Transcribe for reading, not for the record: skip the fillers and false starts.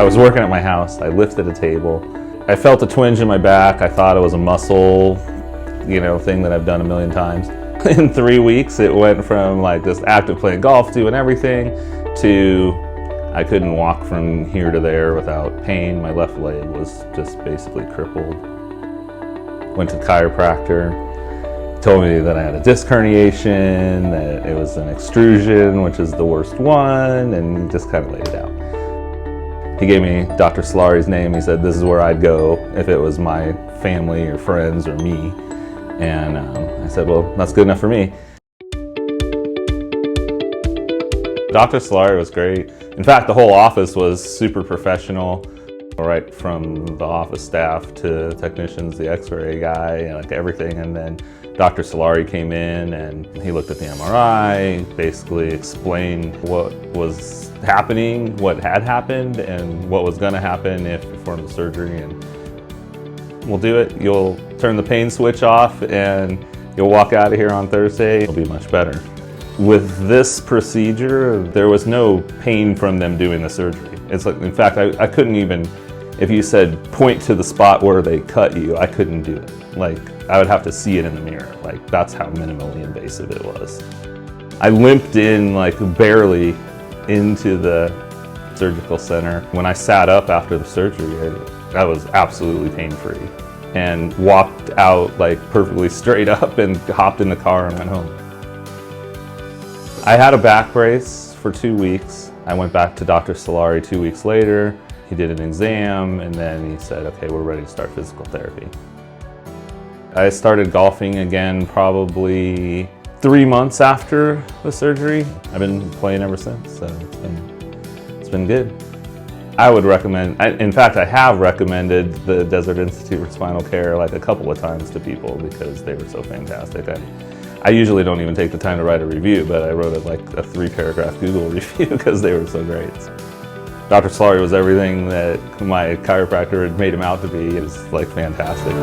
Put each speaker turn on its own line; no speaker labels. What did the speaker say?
was working at my house. I lifted a table. I felt a twinge in my back. I thought it was a muscle, thing that I've done a million times. In 3 weeks, it went from like just active playing golf, doing everything, to I couldn't walk from here to there without pain. My left leg was just basically crippled. Went to the chiropractor, told me that I had a disc herniation, that it was an extrusion, which is the worst one, and just kind of laid it out. He gave me Dr. Salari's name. He said this is where I'd go if it was my family or friends or me. And I said, well, that's good enough for me. Dr. Salari was great. In fact, the whole office was super professional, right from the office staff to technicians, the x-ray guy, like everything. And then Dr. Salari came in and he looked at the MRI, basically explained what was happening, what had happened, and what was gonna happen if you performed the surgery. And we'll do it. You'll turn the pain switch off and you'll walk out of here on Thursday. It'll be much better. With this procedure, there was no pain from them doing the surgery. It's like, in fact, I couldn't even, if you said point to the spot where they cut you, I couldn't do it. Like, I would have to see it in the mirror. Like, that's how minimally invasive it was. I limped in, like, barely into the surgical center. When I sat up after the surgery, I was absolutely pain-free and walked out like perfectly straight up and hopped in the car and went home. I had a back brace for 2 weeks. I went back to Dr. Salari 2 weeks later. He did an exam and then he said, okay, we're ready to start physical therapy. I started golfing again probably 3 months after the surgery. I've been playing ever since, so it's been good. I would recommend, in fact, I have recommended the Desert Institute for Spinal Care like a couple of times to people because they were so fantastic. I usually don't even take the time to write a review, but I wrote like a 3-paragraph Google review because they were so great. Dr. Salari was everything that my chiropractor had made him out to be. It was like fantastic.